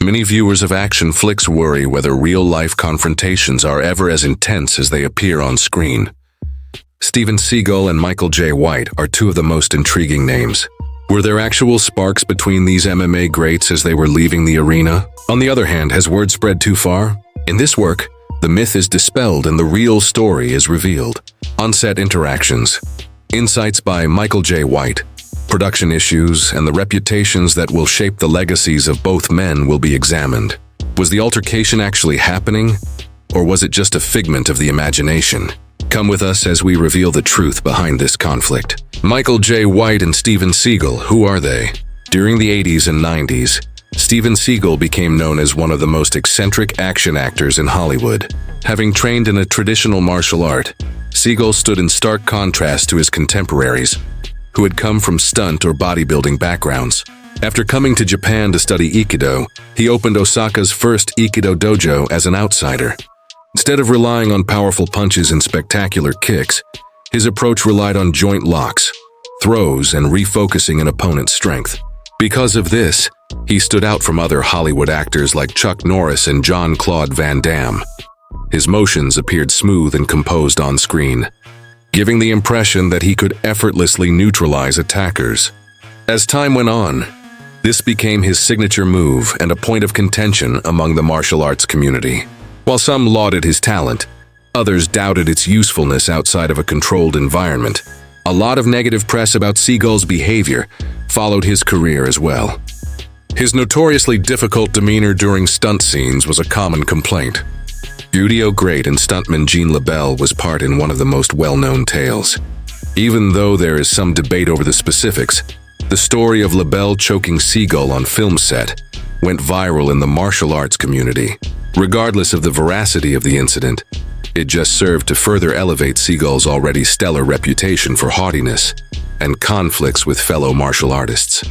Many viewers of action flicks worry whether real-life confrontations are ever as intense as they appear on screen. Steven Seagal and Michael J. White are two of the most intriguing names. Were there actual sparks between these MMA greats as they were leaving the arena? On the other hand, has word spread too far? In this work, the myth is dispelled and the real story is revealed. On-set interactions. Insights by Michael J. White. Production issues and the reputations that will shape the legacies of both men will be examined. Was the altercation actually happening, or was it just a figment of the imagination? Come with us as we reveal the truth behind this conflict. Michael J. White and Steven Seagal, who are they? During the 80s and 90s, Steven Seagal became known as one of the most eccentric action actors in Hollywood. Having trained in a traditional martial art, Seagal stood in stark contrast to his contemporaries, who had come from stunt or bodybuilding backgrounds. After coming to Japan to study Aikido, he opened Osaka's first Aikido dojo as an outsider. Instead of relying on powerful punches and spectacular kicks, his approach relied on joint locks, throws, and refocusing an opponent's strength. Because of this, he stood out from other Hollywood actors like Chuck Norris and Jean-Claude Van Damme. His motions appeared smooth and composed on screen, giving the impression that he could effortlessly neutralize attackers. As time went on, this became his signature move and a point of contention among the martial arts community. While some lauded his talent, others doubted its usefulness outside of a controlled environment. A lot of negative press about Seagal's behavior followed his career as well. His notoriously difficult demeanor during stunt scenes was a common complaint. Studio great and stuntman Gene LeBell was part in one of the most well-known tales. Even though there is some debate over the specifics, the story of LeBell choking Seagal on film set went viral in the martial arts community. Regardless of the veracity of the incident, it just served to further elevate Seagal's already stellar reputation for haughtiness and conflicts with fellow martial artists.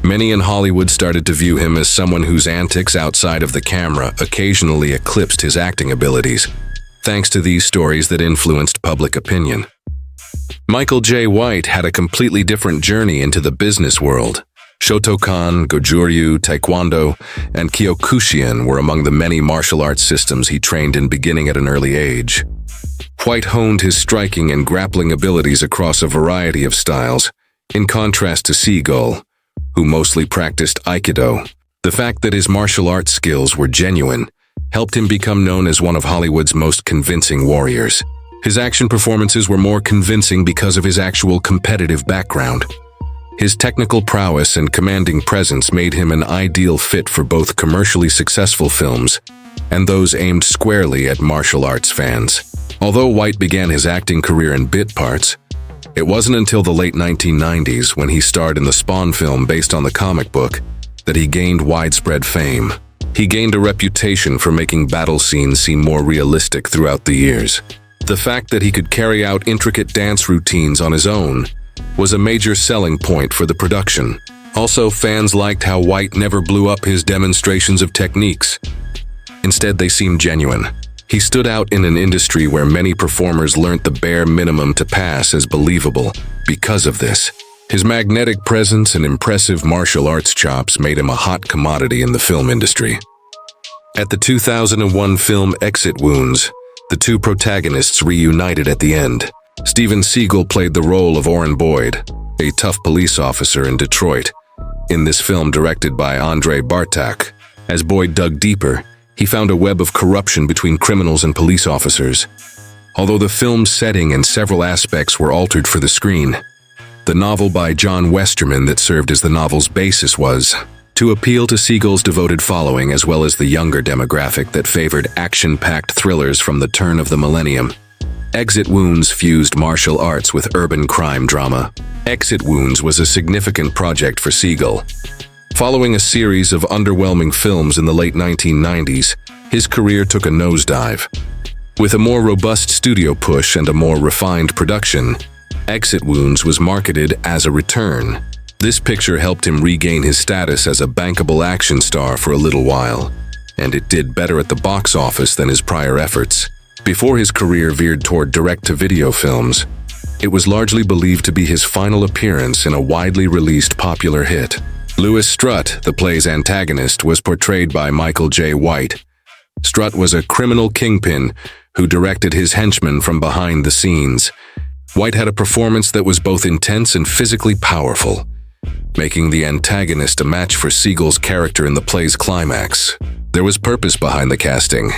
Many in Hollywood started to view him as someone whose antics outside of the camera occasionally eclipsed his acting abilities, thanks to these stories that influenced public opinion. Michael J. White had a completely different journey into the business world. Shotokan, Goju-ryu, Taekwondo, and Kyokushin were among the many martial arts systems he trained in beginning at an early age. White honed his striking and grappling abilities across a variety of styles, in contrast to Seagal, who mostly practiced Aikido. The fact that his martial arts skills were genuine helped him become known as one of Hollywood's most convincing warriors. His action performances were more convincing because of his actual competitive background. His technical prowess and commanding presence made him an ideal fit for both commercially successful films and those aimed squarely at martial arts fans. Although White began his acting career in bit parts, it wasn't until the late 1990s, when he starred in the Spawn film based on the comic book, that he gained widespread fame. He gained a reputation for making battle scenes seem more realistic throughout the years. The fact that he could carry out intricate dance routines on his own was a major selling point for the production. Also, fans liked how White never blew up his demonstrations of techniques. Instead, they seemed genuine. He stood out in an industry where many performers learnt the bare minimum to pass as believable. Because of this, his magnetic presence and impressive martial arts chops made him a hot commodity in the film industry. At the 2001 film Exit Wounds, the two protagonists reunited at the end. Steven Seagal played the role of Orrin Boyd, a tough police officer in Detroit. In this film directed by Andrei Bartak, as Boyd dug deeper, he found a web of corruption between criminals and police officers. Although the film's setting and several aspects were altered for the screen, the novel by John Westerman that served as the novel's basis was to appeal to Seagal's devoted following as well as the younger demographic that favored action-packed thrillers from the turn of the millennium. Exit Wounds fused martial arts with urban crime drama. Exit Wounds was a significant project for Seagal. Following a series of underwhelming films in the late 1990s, his career took a nosedive. With a more robust studio push and a more refined production, Exit Wounds was marketed as a return. This picture helped him regain his status as a bankable action star for a little while, and it did better at the box office than his prior efforts. Before his career veered toward direct-to-video films, it was largely believed to be his final appearance in a widely released popular hit. Louis Strutt, the play's antagonist, was portrayed by Michael J. White. Strutt was a criminal kingpin who directed his henchmen from behind the scenes. White had a performance that was both intense and physically powerful, making the antagonist a match for Seagal's character in the play's climax. There was purpose behind the casting.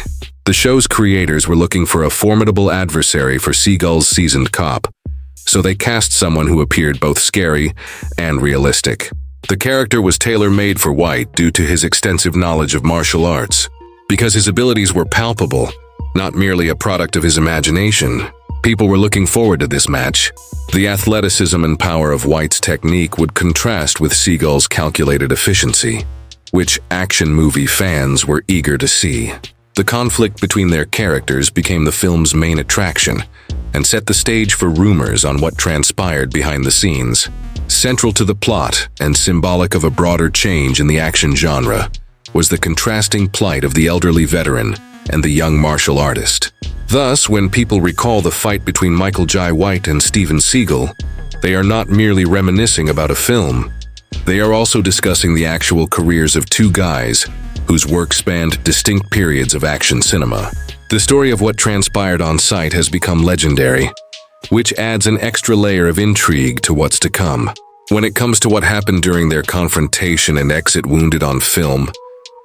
The show's creators were looking for a formidable adversary for Seagal's seasoned cop, so they cast someone who appeared both scary and realistic. The character was tailor-made for White due to his extensive knowledge of martial arts. Because his abilities were palpable, not merely a product of his imagination, people were looking forward to this match. The athleticism and power of White's technique would contrast with Seagal's calculated efficiency, which action movie fans were eager to see. The conflict between their characters became the film's main attraction and set the stage for rumors on what transpired behind the scenes. Central to the plot and symbolic of a broader change in the action genre was the contrasting plight of the elderly veteran and the young martial artist. Thus, when people recall the fight between Michael J. White and Steven Seagal, they are not merely reminiscing about a film. They are also discussing the actual careers of two guys whose work spanned distinct periods of action cinema. The story of what transpired on site has become legendary, which adds an extra layer of intrigue to what's to come. When it comes to what happened during their confrontation and exit wounded on film,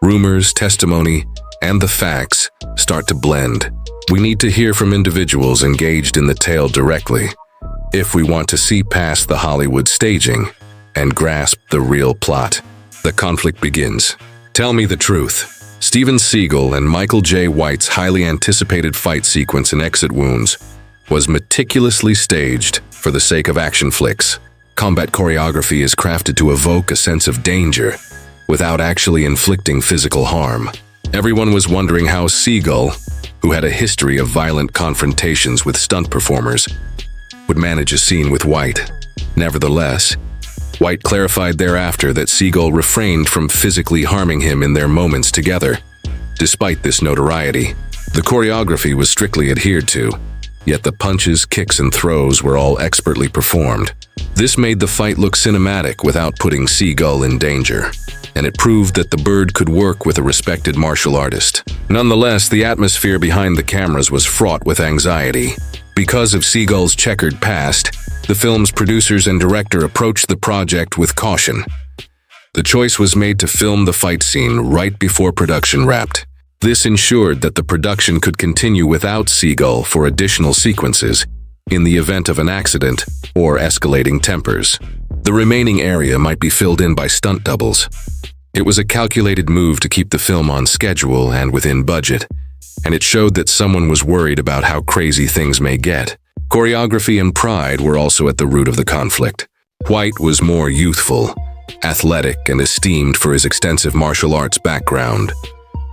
rumors, testimony, and the facts start to blend. We need to hear from individuals engaged in the tale directly if we want to see past the Hollywood staging and grasp the real plot. The conflict begins. Tell me the truth. Steven Seagal and Michael J. White's highly anticipated fight sequence in Exit Wounds was meticulously staged for the sake of action flicks. Combat choreography is crafted to evoke a sense of danger without actually inflicting physical harm. Everyone was wondering how Seagal, who had a history of violent confrontations with stunt performers, would manage a scene with White. Nevertheless, White clarified thereafter that Seagal refrained from physically harming him in their moments together. Despite this notoriety, the choreography was strictly adhered to, yet the punches, kicks, and throws were all expertly performed. This made the fight look cinematic without putting Seagal in danger, and it proved that the bird could work with a respected martial artist. Nonetheless, the atmosphere behind the cameras was fraught with anxiety. Because of Seagal's checkered past, the film's producers and director approached the project with caution. The choice was made to film the fight scene right before production wrapped. This ensured that the production could continue without Seagal for additional sequences in the event of an accident or escalating tempers. The remaining area might be filled in by stunt doubles. It was a calculated move to keep the film on schedule and within budget, and it showed that someone was worried about how crazy things may get. Choreography and pride were also at the root of the conflict. White was more youthful, athletic, and esteemed for his extensive martial arts background,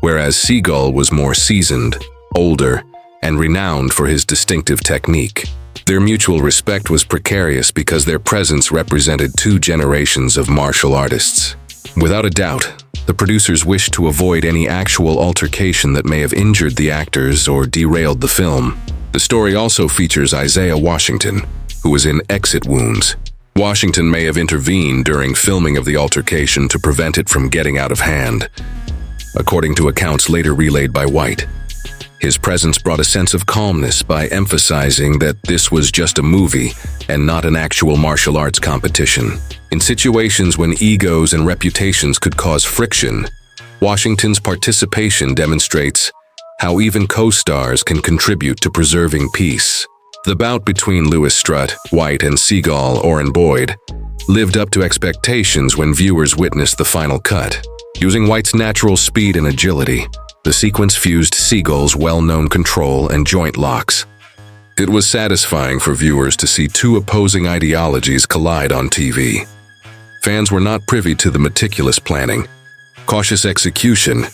whereas Seagal was more seasoned, older, and renowned for his distinctive technique. Their mutual respect was precarious because their presence represented two generations of martial artists. Without a doubt, the producers wished to avoid any actual altercation that may have injured the actors or derailed the film. The story also features Isaiah Washington, who was in Exit Wounds. Washington may have intervened during filming of the altercation to prevent it from getting out of hand, according to accounts later relayed by White. His presence brought a sense of calmness by emphasizing that this was just a movie and not an actual martial arts competition. In situations when egos and reputations could cause friction, Washington's participation demonstrates how even co-stars can contribute to preserving peace. The bout between Louis Strutt, White, and Seagal, Oren Boyd, lived up to expectations when viewers witnessed the final cut. Using White's natural speed and agility, the sequence fused Seagal's well-known control and joint locks. It was satisfying for viewers to see two opposing ideologies collide on TV. Fans were not privy to the meticulous planning, cautious execution,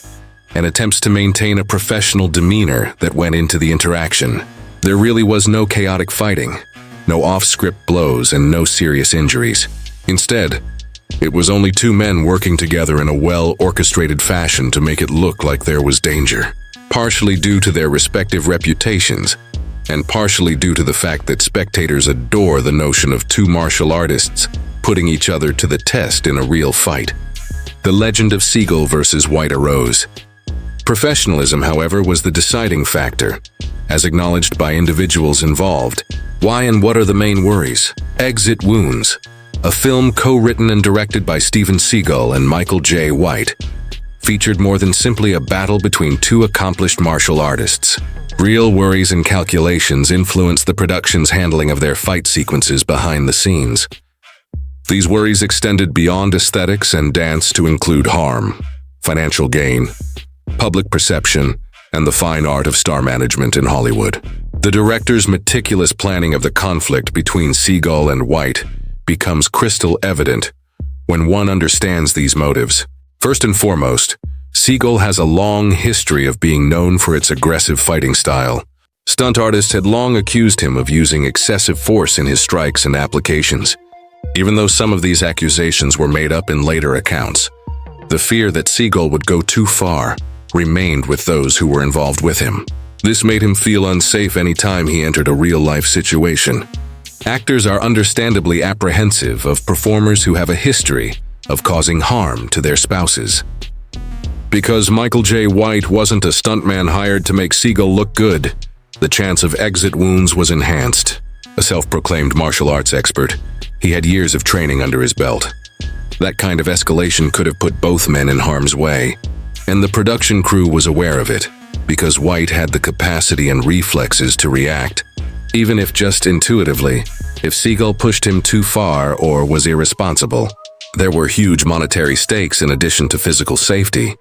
and attempts to maintain a professional demeanor that went into the interaction. There really was no chaotic fighting, no off-script blows, and no serious injuries. Instead, it was only two men working together in a well-orchestrated fashion to make it look like there was danger. Partially due to their respective reputations, and partially due to the fact that spectators adore the notion of two martial artists putting each other to the test in a real fight. The legend of Seagal versus White arose. Professionalism, however, was the deciding factor, as acknowledged by individuals involved. Why and what are the main worries? Exit Wounds, a film co-written and directed by Steven Seagal and Michael J. White, featured more than simply a battle between two accomplished martial artists. Real worries and calculations influenced the production's handling of their fight sequences behind the scenes. These worries extended beyond aesthetics and dance to include harm, financial gain, public perception, and the fine art of star management in Hollywood. The director's meticulous planning of the conflict between Seagal and White becomes crystal evident when one understands these motives. First and foremost, Seagal has a long history of being known for its aggressive fighting style. Stunt artists had long accused him of using excessive force in his strikes and applications. Even though some of these accusations were made up in later accounts, the fear that Seagal would go too far remained with those who were involved with him. This made him feel unsafe anytime he entered a real-life situation. Actors are understandably apprehensive of performers who have a history of causing harm to their spouses. Because Michael J. White wasn't a stuntman hired to make Seagal look good, the chance of exit wounds was enhanced. A self-proclaimed martial arts expert, he had years of training under his belt. That kind of escalation could have put both men in harm's way, and the production crew was aware of it, because White had the capacity and reflexes to react, even if just intuitively, if Seagal pushed him too far or was irresponsible. There were huge monetary stakes in addition to physical safety.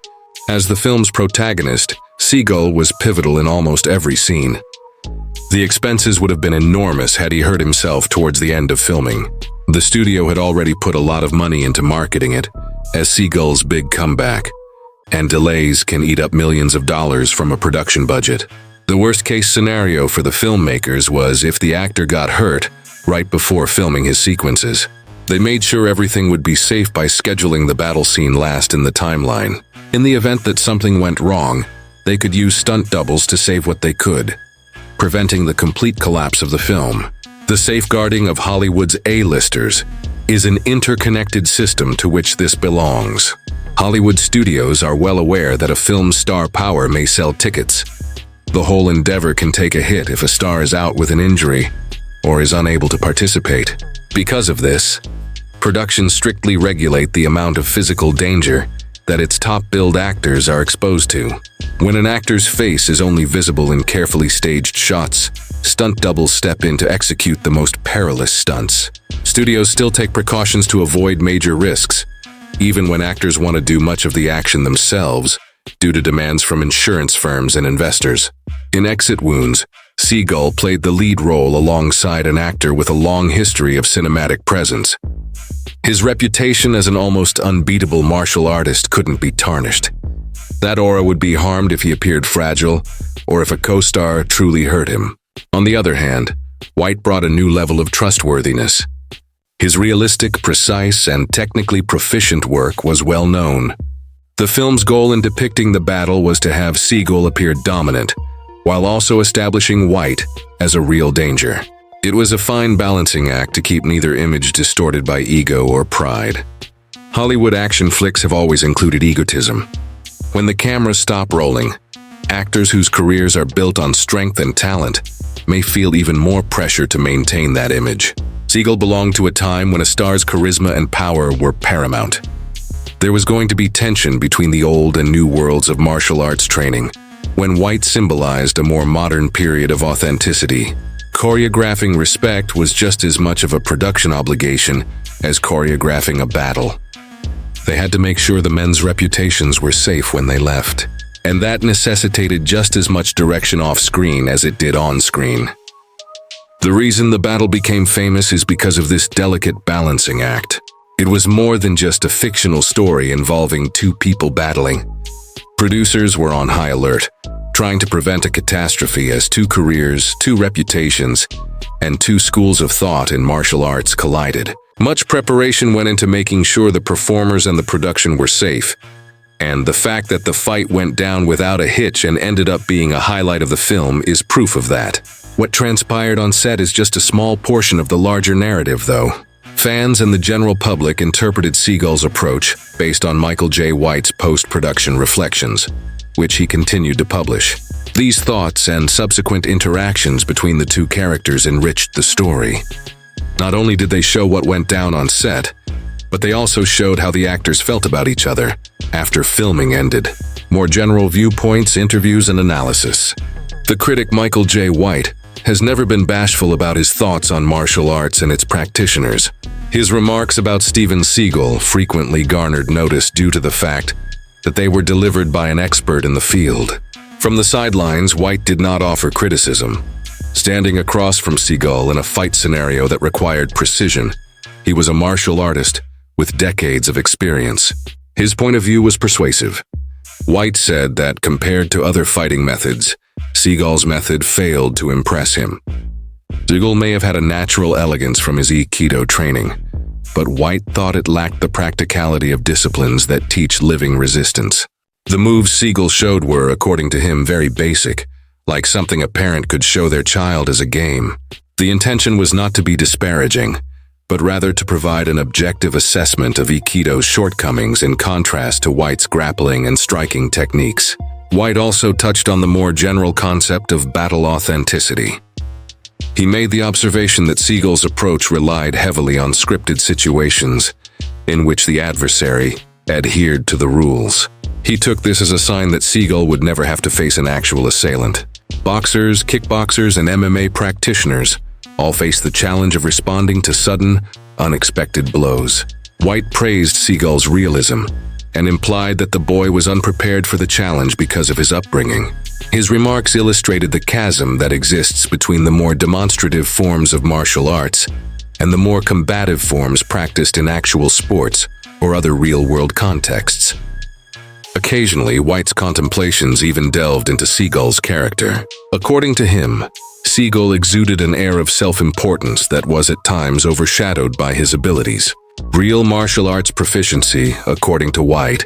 As the film's protagonist, Seagal was pivotal in almost every scene. The expenses would have been enormous had he hurt himself towards the end of filming. The studio had already put a lot of money into marketing it as Seagal's big comeback, and delays can eat up millions of dollars from a production budget. The worst-case scenario for the filmmakers was if the actor got hurt right before filming his sequences. They made sure everything would be safe by scheduling the battle scene last in the timeline. In the event that something went wrong, they could use stunt doubles to save what they could, preventing the complete collapse of the film. The safeguarding of Hollywood's A-listers is an interconnected system to which this belongs. Hollywood studios are well aware that a film's star power may sell tickets. The whole endeavor can take a hit if a star is out with an injury or is unable to participate. Because of this, productions strictly regulate the amount of physical danger that its top-billed actors are exposed to. When an actor's face is only visible in carefully staged shots, stunt doubles step in to execute the most perilous stunts. Studios still take precautions to avoid major risks, even when actors want to do much of the action themselves, due to demands from insurance firms and investors. In Exit Wounds, Seagal played the lead role alongside an actor with a long history of cinematic presence. His reputation as an almost unbeatable martial artist couldn't be tarnished. That aura would be harmed if he appeared fragile, or if a co-star truly hurt him. On the other hand, White brought a new level of trustworthiness. His realistic, precise, and technically proficient work was well known. The film's goal in depicting the battle was to have Seagal appear dominant, while also establishing White as a real danger. It was a fine balancing act to keep neither image distorted by ego or pride. Hollywood action flicks have always included egotism. When the cameras stop rolling, actors whose careers are built on strength and talent may feel even more pressure to maintain that image. Seagal belonged to a time when a star's charisma and power were paramount. There was going to be tension between the old and new worlds of martial arts training, when White symbolized a more modern period of authenticity. Choreographing respect was just as much of a production obligation as choreographing a battle. They had to make sure the men's reputations were safe when they left, and that necessitated just as much direction off-screen as it did on-screen. The reason the battle became famous is because of this delicate balancing act. It was more than just a fictional story involving two people battling. Producers were on high alert, trying to prevent a catastrophe as two careers, two reputations, and two schools of thought in martial arts collided. Much preparation went into making sure the performers and the production were safe, and the fact that the fight went down without a hitch and ended up being a highlight of the film is proof of that. What transpired on set is just a small portion of the larger narrative, though. Fans and the general public interpreted Seagal's approach based on Michael J. White's post-production reflections, which he continued to publish. These thoughts and subsequent interactions between the two characters enriched the story. Not only did they show what went down on set, but they also showed how the actors felt about each other after filming ended. More general viewpoints, interviews, and analysis. The critic Michael J. White has never been bashful about his thoughts on martial arts and its practitioners. His remarks about Steven Seagal frequently garnered notice due to the fact that they were delivered by an expert in the field. From the sidelines, White did not offer criticism. Standing across from Seagal in a fight scenario that required precision, he was a martial artist with decades of experience. His point of view was persuasive. White said that compared to other fighting methods, Seagal's method failed to impress him. Seagal may have had a natural elegance from his Aikido training, but White thought it lacked the practicality of disciplines that teach living resistance. The moves Seagal showed were, according to him, very basic, like something a parent could show their child as a game. The intention was not to be disparaging, but rather to provide an objective assessment of Aikido's shortcomings in contrast to White's grappling and striking techniques. White also touched on the more general concept of battle authenticity. He made the observation that Seagal's approach relied heavily on scripted situations in which the adversary adhered to the rules. He took this as a sign that Seagal would never have to face an actual assailant. Boxers, kickboxers, and MMA practitioners all face the challenge of responding to sudden, unexpected blows. White praised Seagal's realism and implied that the boy was unprepared for the challenge because of his upbringing. His remarks illustrated the chasm that exists between the more demonstrative forms of martial arts and the more combative forms practiced in actual sports or other real-world contexts. Occasionally, White's contemplations even delved into Seagal's character. According to him, Seagal exuded an air of self-importance that was at times overshadowed by his abilities. Real martial arts proficiency, according to White,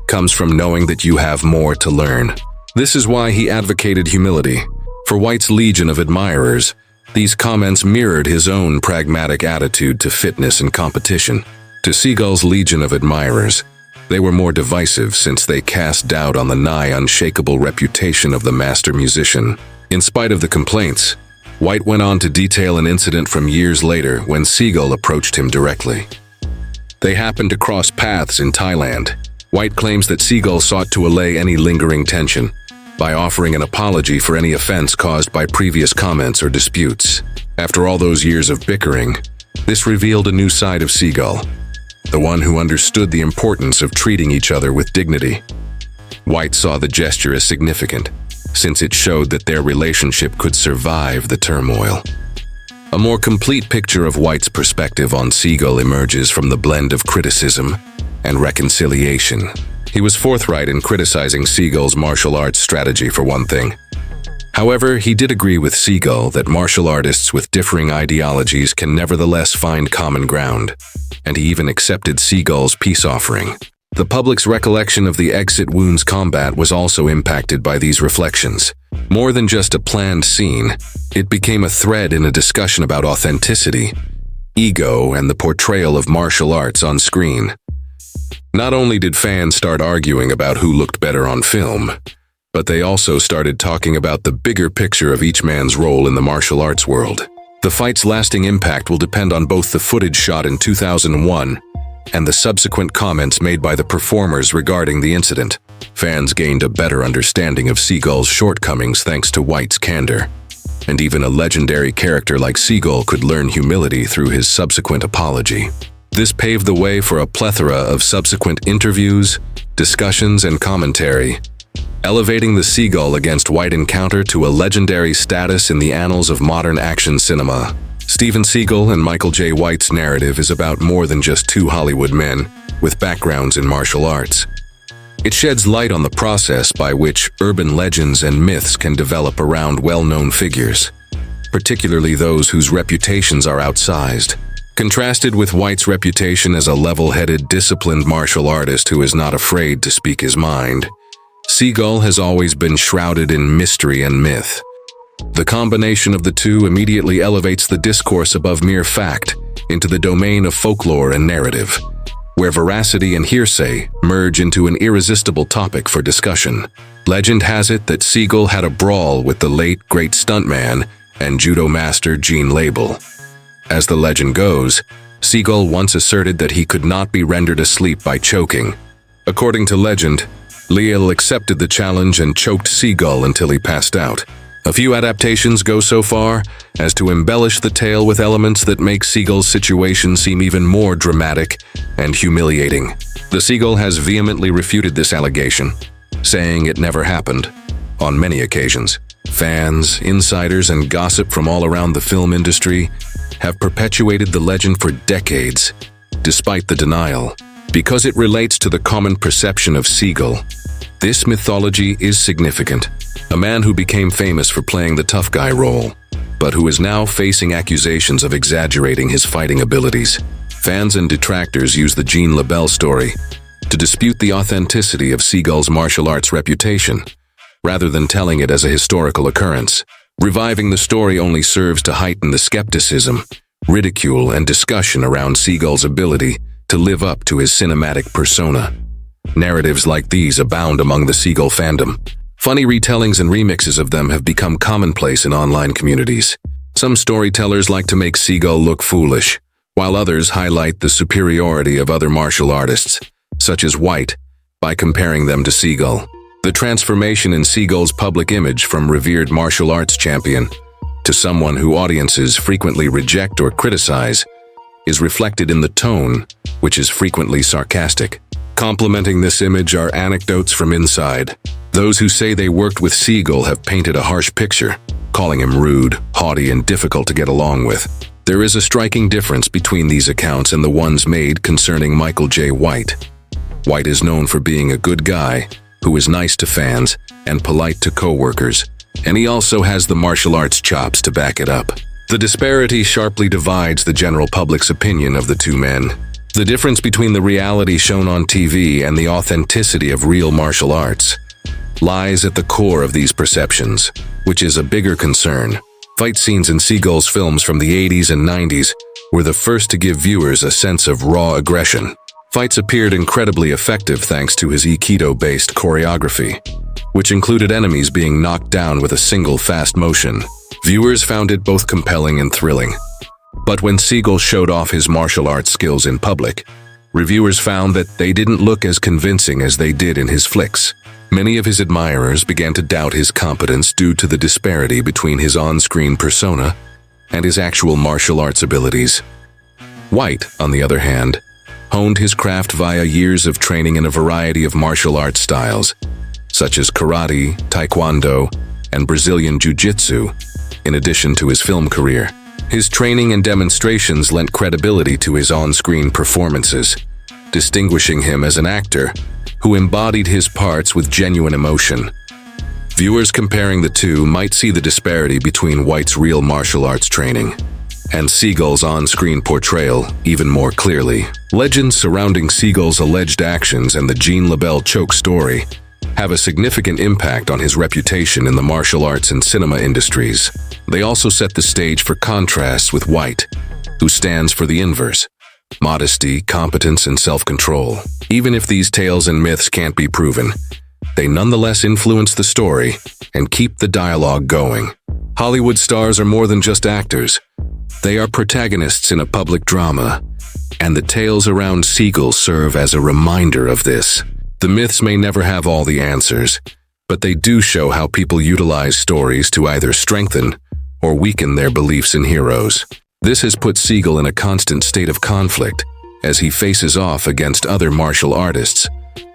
comes from knowing that you have more to learn. This is why he advocated humility. For White's legion of admirers, these comments mirrored his own pragmatic attitude to fitness and competition. To Seagal's legion of admirers, they were more divisive since they cast doubt on the nigh unshakable reputation of the master musician. In spite of the complaints, White went on to detail an incident from years later when Seagal approached him directly. They happened to cross paths in Thailand. White claims that Seagal sought to allay any lingering tension by offering an apology for any offense caused by previous comments or disputes. After all those years of bickering, this revealed a new side of Seagal, the one who understood the importance of treating each other with dignity. White saw the gesture as significant, since it showed that their relationship could survive the turmoil. A more complete picture of White's perspective on Seagal emerges from the blend of criticism and reconciliation. He was forthright in criticizing Seagal's martial arts strategy for one thing. However, he did agree with Seagal that martial artists with differing ideologies can nevertheless find common ground, and he even accepted Seagal's peace offering. The public's recollection of the Exit Wounds combat was also impacted by these reflections. More than just a planned scene, it became a thread in a discussion about authenticity, ego, and the portrayal of martial arts on screen. Not only did fans start arguing about who looked better on film, but they also started talking about the bigger picture of each man's role in the martial arts world. The fight's lasting impact will depend on both the footage shot in 2001 and the subsequent comments made by the performers regarding the incident. Fans gained a better understanding of Seagal's shortcomings thanks to White's candor, and even a legendary character like Seagal could learn humility through his subsequent apology. This paved the way for a plethora of subsequent interviews, discussions, and commentary, elevating the Seagal against White encounter to a legendary status in the annals of modern action cinema. Steven Seagal and Michael J. White's narrative is about more than just two Hollywood men with backgrounds in martial arts. It sheds light on the process by which urban legends and myths can develop around well-known figures, particularly those whose reputations are outsized. Contrasted with White's reputation as a level-headed, disciplined martial artist who is not afraid to speak his mind, Seagal has always been shrouded in mystery and myth. The combination of the two immediately elevates the discourse above mere fact, into the domain of folklore and narrative, where veracity and hearsay merge into an irresistible topic for discussion. Legend has it that Seagal had a brawl with the late great stuntman and judo master Gene Label. As the legend goes, Seagal once asserted that he could not be rendered asleep by choking. According to legend, Leal accepted the challenge and choked Seagal until he passed out. A few adaptations go so far as to embellish the tale with elements that make Seagal's situation seem even more dramatic and humiliating. The Seagal has vehemently refuted this allegation, saying it never happened, on many occasions. Fans, insiders, and gossip from all around the film industry have perpetuated the legend for decades, despite the denial. Because it relates to the common perception of Seagal, this mythology is significant. A man who became famous for playing the tough guy role, but who is now facing accusations of exaggerating his fighting abilities. Fans and detractors use the Gene Label story to dispute the authenticity of Seagal's martial arts reputation, rather than telling it as a historical occurrence. Reviving the story only serves to heighten the skepticism, ridicule, and discussion around Seagal's ability to live up to his cinematic persona. Narratives like these abound among the Seagal fandom. Funny retellings and remixes of them have become commonplace in online communities. Some storytellers like to make Seagal look foolish, while others highlight the superiority of other martial artists, such as White, by comparing them to Seagal. The transformation in Seagal's public image from revered martial arts champion to someone who audiences frequently reject or criticize is reflected in the tone, which is frequently sarcastic. Complementing this image are anecdotes from inside. Those who say they worked with Seagal have painted a harsh picture, calling him rude, haughty, and difficult to get along with. There is a striking difference between these accounts and the ones made concerning Michael J. White. White is known for being a good guy who is nice to fans and polite to co-workers, and he also has the martial arts chops to back it up. The disparity sharply divides the general public's opinion of the two men. The difference between the reality shown on TV and the authenticity of real martial arts lies at the core of these perceptions, which is a bigger concern. Fight scenes in Seagal's films from the 80s and 90s were the first to give viewers a sense of raw aggression. Fights appeared incredibly effective thanks to his Aikido-based choreography, which included enemies being knocked down with a single fast motion. Viewers found it both compelling and thrilling. But when Seagal showed off his martial arts skills in public, reviewers found that they didn't look as convincing as they did in his flicks. Many of his admirers began to doubt his competence due to the disparity between his on-screen persona and his actual martial arts abilities. White, on the other hand, honed his craft via years of training in a variety of martial arts styles, such as karate, taekwondo, and Brazilian jiu-jitsu, in addition to his film career. His training and demonstrations lent credibility to his on-screen performances, distinguishing him as an actor who embodied his parts with genuine emotion. Viewers comparing the two might see the disparity between White's real martial arts training and Seagal's on-screen portrayal even more clearly. Legends surrounding Seagal's alleged actions and the Gene Label choke story have a significant impact on his reputation in the martial arts and cinema industries. They also set the stage for contrasts with White, who stands for the inverse: modesty, competence, and self-control. Even if these tales and myths can't be proven, they nonetheless influence the story and keep the dialogue going. Hollywood stars are more than just actors. They are protagonists in a public drama, and the tales around Seagal serve as a reminder of this. The myths may never have all the answers, but they do show how people utilize stories to either strengthen or weaken their beliefs in heroes. This has put Seagal in a constant state of conflict as he faces off against other martial artists,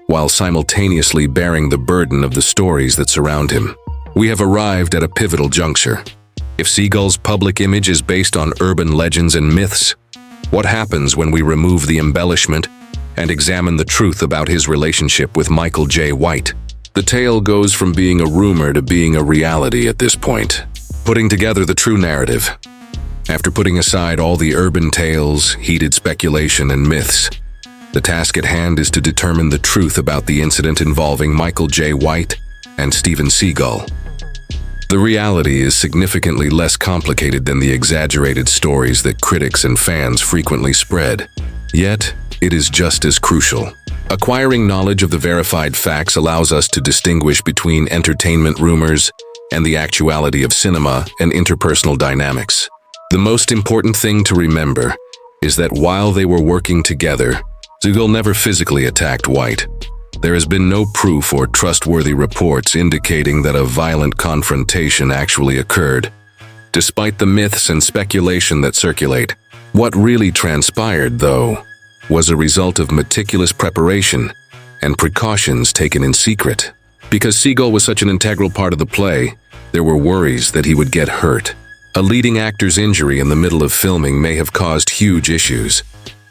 while simultaneously bearing the burden of the stories that surround him. We have arrived at a pivotal juncture. If Seagal's public image is based on urban legends and myths, what happens when we remove the embellishment and examine the truth about his relationship with Michael J. White? The tale goes from being a rumor to being a reality at this point. Putting together the true narrative. After putting aside all the urban tales, heated speculation, and myths, the task at hand is to determine the truth about the incident involving Michael J. White and Steven Seagal. The reality is significantly less complicated than the exaggerated stories that critics and fans frequently spread. Yet, it is just as crucial. Acquiring knowledge of the verified facts allows us to distinguish between entertainment rumors and the actuality of cinema and interpersonal dynamics. The most important thing to remember is that while they were working together, Seagal never physically attacked White. There has been no proof or trustworthy reports indicating that a violent confrontation actually occurred. Despite the myths and speculation that circulate, what really transpired, though, was a result of meticulous preparation and precautions taken in secret. Because Seagal was such an integral part of the play, there were worries that he would get hurt. A leading actor's injury in the middle of filming may have caused huge issues,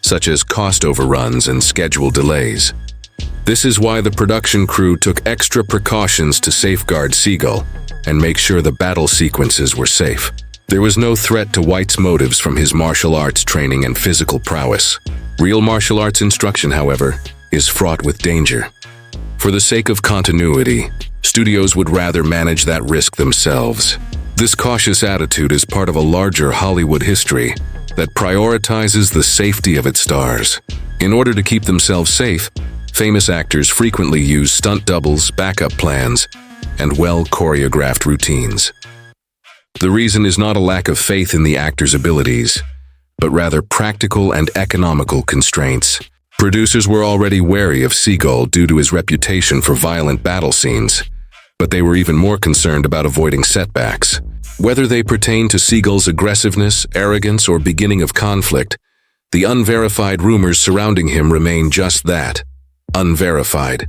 such as cost overruns and schedule delays. This is why the production crew took extra precautions to safeguard Seagal and make sure the battle sequences were safe. There was no threat to White's motives from his martial arts training and physical prowess. Real martial arts instruction, however, is fraught with danger. For the sake of continuity, studios would rather manage that risk themselves. This cautious attitude is part of a larger Hollywood history that prioritizes the safety of its stars. In order to keep themselves safe, famous actors frequently use stunt doubles, backup plans, and well-choreographed routines. The reason is not a lack of faith in the actor's abilities, but rather practical and economical constraints. Producers were already wary of Seagal due to his reputation for violent battle scenes, but they were even more concerned about avoiding setbacks. Whether they pertain to Seagal's aggressiveness, arrogance, or beginning of conflict, the unverified rumors surrounding him remain just that, unverified.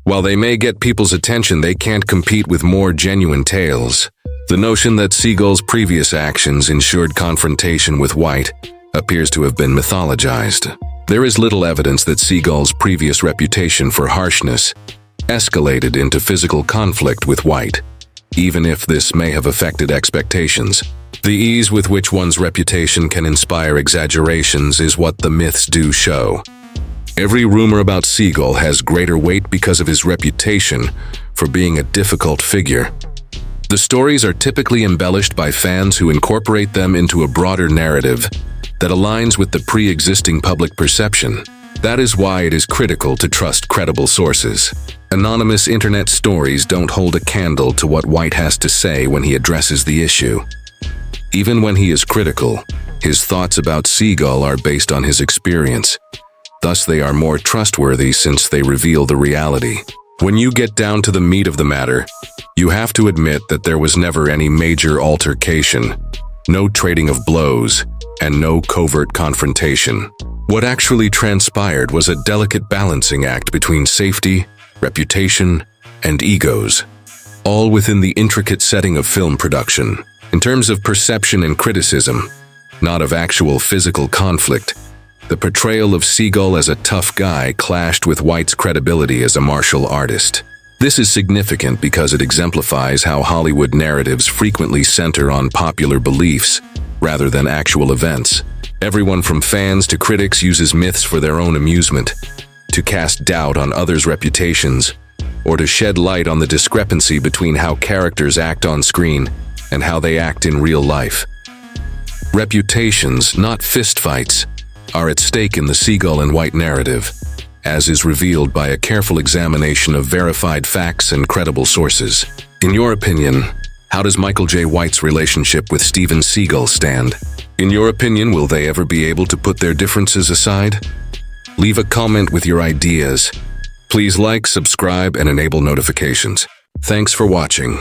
While they may get people's attention, they can't compete with more genuine tales. The notion that Seagal's previous actions ensured confrontation with White appears to have been mythologized. There is little evidence that Seagal's previous reputation for harshness escalated into physical conflict with White, even if this may have affected expectations. The ease with which one's reputation can inspire exaggerations is what the myths do show. Every rumor about Seagal has greater weight because of his reputation for being a difficult figure. The stories are typically embellished by fans who incorporate them into a broader narrative that aligns with the pre-existing public perception. That is why it is critical to trust credible sources. Anonymous internet stories don't hold a candle to what White has to say when he addresses the issue. Even when he is critical, his thoughts about Seagal are based on his experience. Thus, they are more trustworthy since they reveal the reality. When you get down to the meat of the matter, you have to admit that there was never any major altercation, no trading of blows, and no covert confrontation. What actually transpired was a delicate balancing act between safety, reputation, and egos, all within the intricate setting of film production. In terms of perception and criticism, not of actual physical conflict, the portrayal of Seagal as a tough guy clashed with White's credibility as a martial artist. This is significant because it exemplifies how Hollywood narratives frequently center on popular beliefs rather than actual events. Everyone from fans to critics uses myths for their own amusement, to cast doubt on others' reputations, or to shed light on the discrepancy between how characters act on screen and how they act in real life. Reputations, not fistfights, are at stake in the Seagal and White narrative, as is revealed by a careful examination of verified facts and credible sources. In your opinion, how does Michael J. White's relationship with Steven Seagal stand? In your opinion, will they ever be able to put their differences aside? Leave a comment with your ideas. Please like, subscribe, and enable notifications. Thanks for watching.